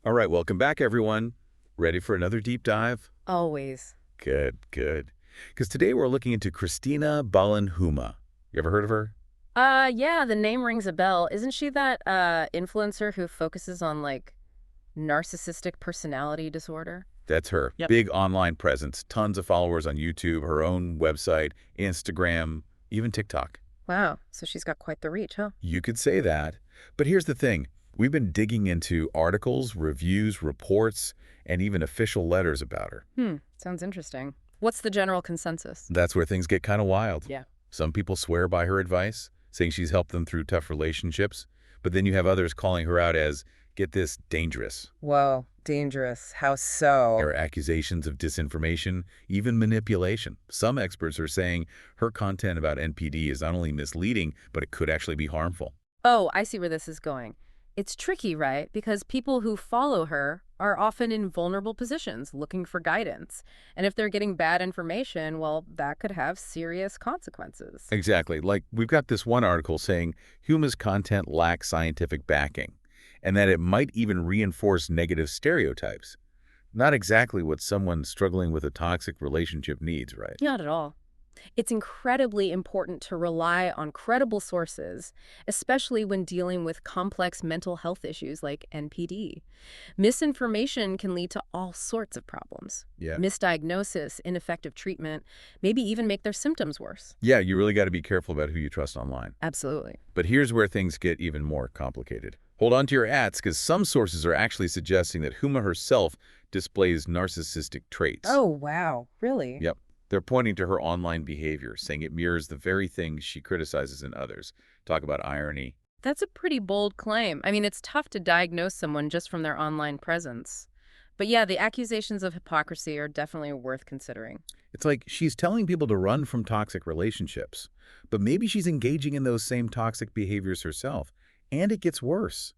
All right, welcome back, everyone. Ready for another deep dive? Always. Good, good. Because today we're looking into Cristina Balan Huma. You ever heard of her? Yeah, the name rings a bell. Isn't she that influencer who focuses on like narcissistic personality disorder? That's her. Yep. Big online presence, tons of followers on YouTube, her own website, Instagram, even TikTok. Wow, so she's got quite the reach, huh? You could say that. But here's the thing. We've been digging into articles, reviews, reports, and even official letters about her. Sounds interesting. What's the general consensus? That's where things get kind of wild. Yeah. Some people swear by her advice, saying she's helped them through tough relationships, but then you have others calling her out as, get this, dangerous. Whoa, dangerous. How so? There are accusations of disinformation, even manipulation. Some experts are saying her content about NPD is not only misleading, but it could actually be harmful. Oh, I see where this is going. It's tricky, right? Because people who follow her are often in vulnerable positions, looking for guidance. And if they're getting bad information, well, that could have serious consequences. Exactly. Like, we've got this one article saying Huma's content lacks scientific backing, and that it might even reinforce negative stereotypes. Not exactly what someone struggling with a toxic relationship needs, right? Not at all. It's incredibly important to rely on credible sources, especially when dealing with complex mental health issues like NPD. Misinformation can lead to all sorts of problems. Yeah. Misdiagnosis, ineffective treatment, maybe even make their symptoms worse. Yeah, you really got to be careful about who you trust online. Absolutely. But here's where things get even more complicated. Hold on to your hats, because some sources are actually suggesting that Huma herself displays narcissistic traits. Oh, wow. Really? Yep. They're pointing to her online behavior, saying it mirrors the very things she criticizes in others. Talk about irony. That's a pretty bold claim. I mean, it's tough to diagnose someone just from their online presence. But yeah, the accusations of hypocrisy are definitely worth considering. It's like she's telling people to run from toxic relationships, but maybe she's engaging in those same toxic behaviors herself. And it gets worse.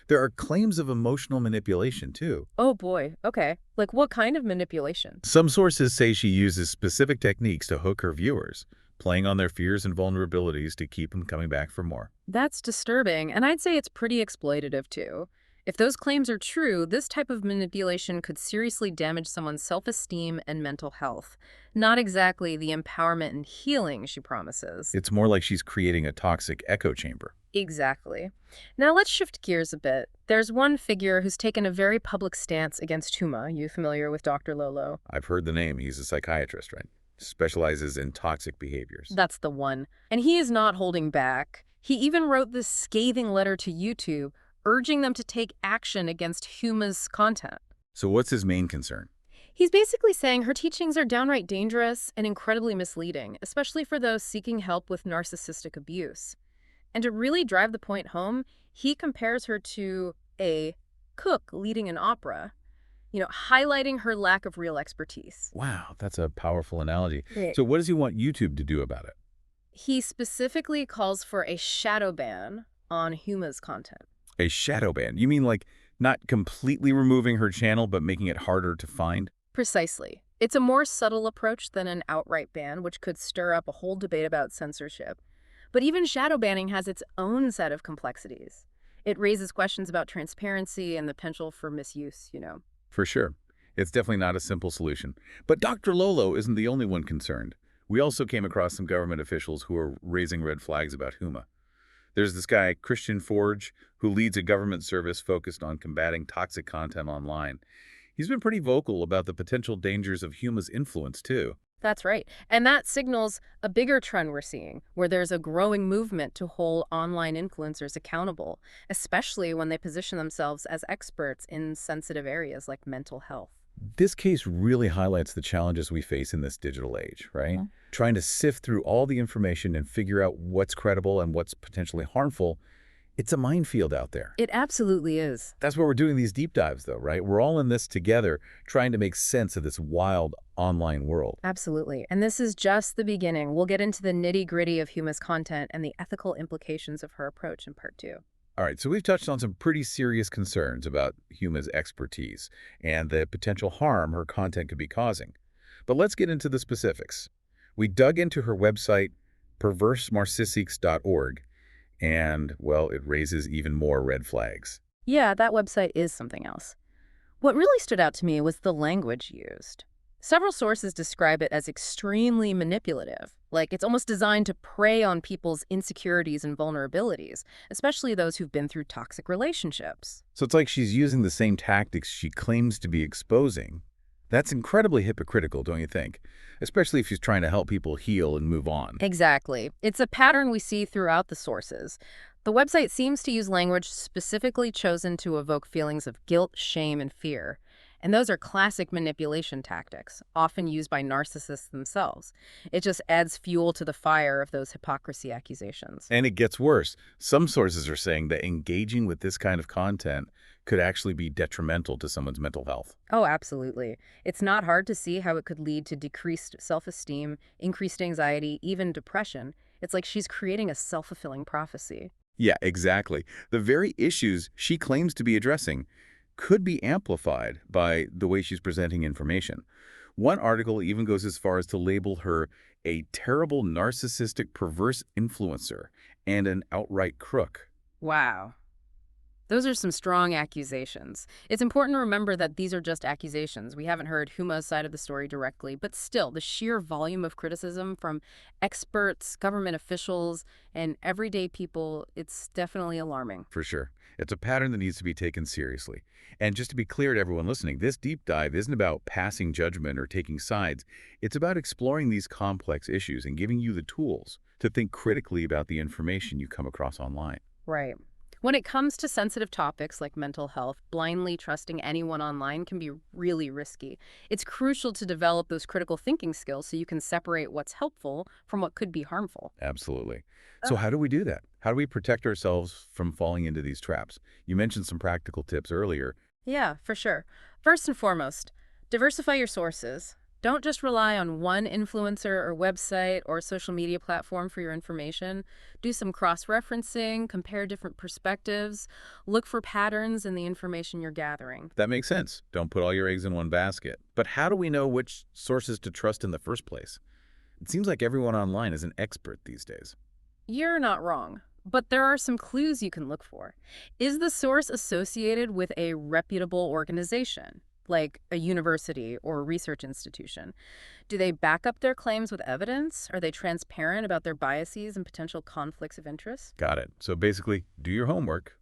There are claims of emotional manipulation, too. Oh boy, okay. Like what kind of manipulation? Some sources say she uses specific techniques to hook her viewers, playing on their fears and vulnerabilities to keep them coming back for more. That's disturbing, and I'd say it's pretty exploitative too. If those claims are true, this type of manipulation could seriously damage someone's self-esteem and mental health. Not exactly the empowerment and healing she promises. It's more like she's creating a toxic echo chamber. Exactly. Now let's shift gears a bit. There's one figure who's taken a very public stance against Huma. You familiar with Dr. Lolo? I've heard the name. He's a psychiatrist, right? Specializes in toxic behaviors. That's the one. And he is not holding back. He even wrote this scathing letter to YouTube, urging them to take action against Huma's content. So what's his main concern? He's basically saying her teachings are downright dangerous and incredibly misleading, especially for those seeking help with narcissistic abuse. And to really drive the point home, he compares her to a cook leading an opera, highlighting her lack of real expertise. Wow, that's a powerful analogy. Right. So what does he want YouTube to do about it? He specifically calls for a shadow ban on Huma's content. A shadow ban? You mean like not completely removing her channel, but making it harder to find? Precisely. It's a more subtle approach than an outright ban, which could stir up a whole debate about censorship. But even shadow banning has its own set of complexities. It raises questions about transparency and the potential for misuse. For sure. It's definitely not a simple solution. But Dr. Lolo isn't the only one concerned. We also came across some government officials who are raising red flags about Huma. There's this guy, Christian Forge, who leads a government service focused on combating toxic content online. He's been pretty vocal about the potential dangers of Huma's influence, too. That's right. And that signals a bigger trend we're seeing, where there's a growing movement to hold online influencers accountable, especially when they position themselves as experts in sensitive areas like mental health. This case really highlights the challenges we face in this digital age, right? Mhm. Trying to sift through all the information and figure out what's credible and what's potentially harmful. It's a minefield out there. It absolutely is. That's why we're doing these deep dives, though, right? We're all in this together, trying to make sense of this wild online world. Absolutely. And this is just the beginning. We'll get into the nitty-gritty of Huma's content and the ethical implications of her approach in part 2. All right, so we've touched on some pretty serious concerns about Huma's expertise and the potential harm her content could be causing. But let's get into the specifics. We dug into her website, perverse.org, and, well, it raises even more red flags. Yeah, that website is something else. What really stood out to me was the language used. Several sources describe it as extremely manipulative, like it's almost designed to prey on people's insecurities and vulnerabilities, especially those who've been through toxic relationships. So it's like she's using the same tactics she claims to be exposing. That's incredibly hypocritical, don't you think? Especially if she's trying to help people heal and move on. Exactly. It's a pattern we see throughout the sources. The website seems to use language specifically chosen to evoke feelings of guilt, shame, and fear. And those are classic manipulation tactics, often used by narcissists themselves. It just adds fuel to the fire of those hypocrisy accusations. And it gets worse. Some sources are saying that engaging with this kind of content could actually be detrimental to someone's mental health. Oh, absolutely. It's not hard to see how it could lead to decreased self-esteem, increased anxiety, even depression. It's like she's creating a self-fulfilling prophecy. Yeah, exactly. The very issues she claims to be addressing could be amplified by the way she's presenting information. One article even goes as far as to label her a terrible narcissistic perverse influencer and an outright crook. Wow. Those are some strong accusations. It's important to remember that these are just accusations. We haven't heard Huma's side of the story directly, but still, the sheer volume of criticism from experts, government officials, and everyday people, it's definitely alarming. For sure. It's a pattern that needs to be taken seriously. And just to be clear to everyone listening, this deep dive isn't about passing judgment or taking sides. It's about exploring these complex issues and giving you the tools to think critically about the information you come across online. Right. When it comes to sensitive topics like mental health, blindly trusting anyone online can be really risky. It's crucial to develop those critical thinking skills so you can separate what's helpful from what could be harmful. Absolutely. So how do we do that? How do we protect ourselves from falling into these traps? You mentioned some practical tips earlier. Yeah, for sure. First and foremost, diversify your sources. Don't just rely on one influencer or website or social media platform for your information. Do some cross-referencing, compare different perspectives, look for patterns in the information you're gathering. That makes sense. Don't put all your eggs in one basket. But how do we know which sources to trust in the first place? It seems like everyone online is an expert these days. You're not wrong, but there are some clues you can look for. Is the source associated with a reputable organization, like a university or a research institution? Do they back up their claims with evidence? Are they transparent about their biases and potential conflicts of interest? Got it. So basically, do your homework.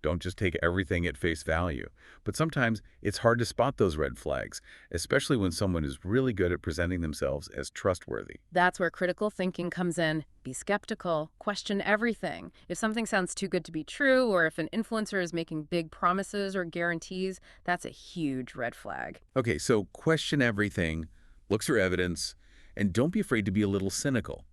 Don't just take everything at face value. But sometimes it's hard to spot those red flags, especially when someone is really good at presenting themselves as trustworthy. That's where critical thinking comes in. Be skeptical, question everything. If something sounds too good to be true, or if an influencer is making big promises or guarantees, that's a huge red flag. Okay, so question everything, look for evidence, and don't be afraid to be a little cynical.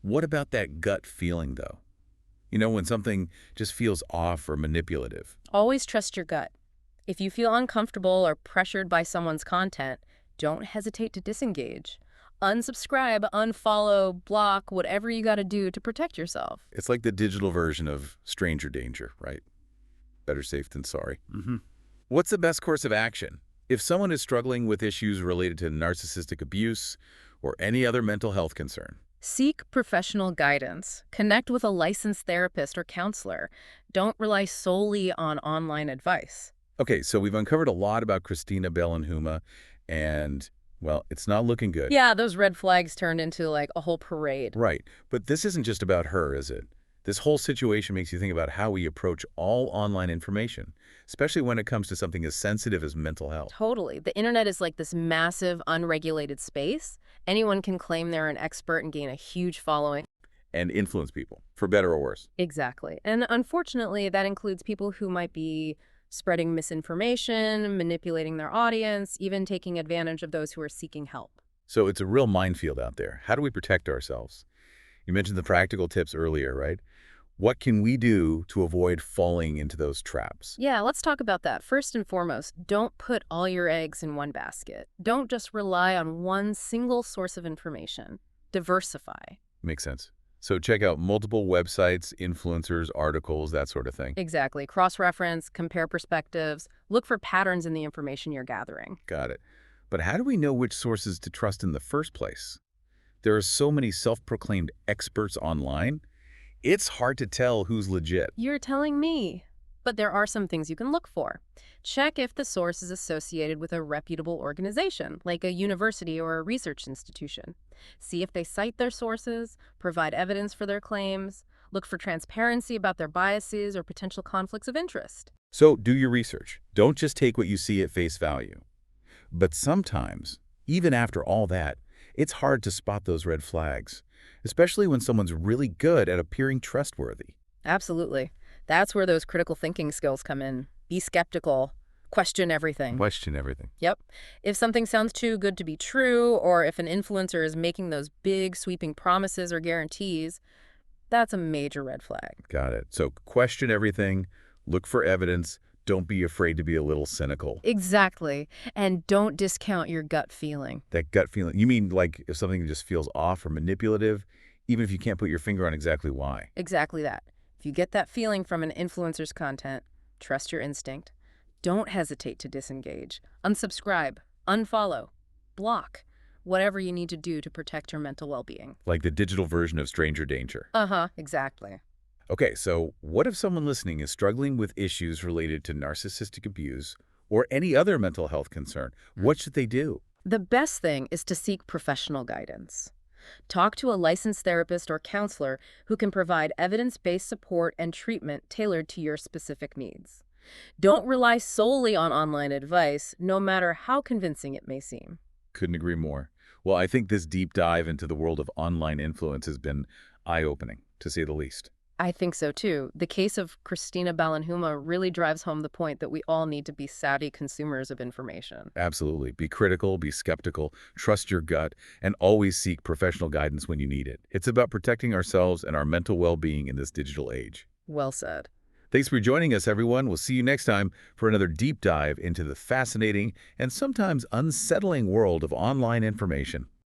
What about that gut feeling, though? You know, when something just feels off or manipulative. Always trust your gut. If you feel uncomfortable or pressured by someone's content, don't hesitate to disengage. Unsubscribe, unfollow, block, whatever you got to do to protect yourself. It's like the digital version of stranger danger, right? Better safe than sorry. What's the best course of action? If someone is struggling with issues related to narcissistic abuse or any other mental health concern, Seek professional guidance. Connect with a licensed therapist or counselor. Don't rely solely on online advice. okay, so we've uncovered a lot about Cristina Balan Huma, and, well, it's not looking good. Yeah, those red flags turned into like a whole parade. Right, but this isn't just about her, is it? This whole situation makes you think about how we approach all online information, especially when it comes to something as sensitive as mental health. Totally. The internet is like this massive, unregulated space. Anyone can claim they're an expert and gain a huge following. And influence people, for better or worse. Exactly. And unfortunately, that includes people who might be spreading misinformation, manipulating their audience, even taking advantage of those who are seeking help. So it's a real minefield out there. How do we protect ourselves? You mentioned the practical tips earlier, right? What can we do to avoid falling into those traps? Yeah, let's talk about that. First and foremost, don't put all your eggs in one basket. Don't just rely on one single source of information. Diversify. Makes sense. So check out multiple websites, influencers, articles, that sort of thing. Exactly. Cross-reference, compare perspectives, look for patterns in the information you're gathering. Got it. But how do we know which sources to trust in the first place? There are so many self-proclaimed experts online. It's hard to tell who's legit. You're telling me. But there are some things you can look for. Check if the source is associated with a reputable organization, like a university or a research institution. See if they cite their sources, provide evidence for their claims, look for transparency about their biases or potential conflicts of interest. So do your research. Don't just take what you see at face value. But sometimes, even after all that, it's hard to spot those red flags, especially when someone's really good at appearing trustworthy. Absolutely. That's where those critical thinking skills come in. Be skeptical. Question everything. Question everything. Yep. If something sounds too good to be true, or if an influencer is making those big, sweeping promises or guarantees, that's a major red flag. Got it. So question everything, look for evidence, don't be afraid to be a little cynical. Exactly. And don't discount your gut feeling. That gut feeling, you mean like if something just feels off or manipulative, even if you can't put your finger on exactly why? Exactly that. If you get that feeling from an influencer's content, trust your instinct. Don't hesitate to disengage. Unsubscribe, unfollow, block, whatever you need to do to protect your mental well-being. Like the digital version of stranger danger. Uh-huh, exactly. Okay, so what if someone listening is struggling with issues related to narcissistic abuse or any other mental health concern? What should they do? The best thing is to seek professional guidance. Talk to a licensed therapist or counselor who can provide evidence-based support and treatment tailored to your specific needs. Don't rely solely on online advice, no matter how convincing it may seem. Couldn't agree more. Well, I think this deep dive into the world of online influence has been eye-opening, to say the least. I think so too. The case of Cristina Balan Huma really drives home the point that we all need to be savvy consumers of information. Absolutely. Be critical, be skeptical, trust your gut, and always seek professional guidance when you need it. It's about protecting ourselves and our mental well-being in this digital age. Well said. Thanks for joining us, everyone. We'll see you next time for another deep dive into the fascinating and sometimes unsettling world of online information.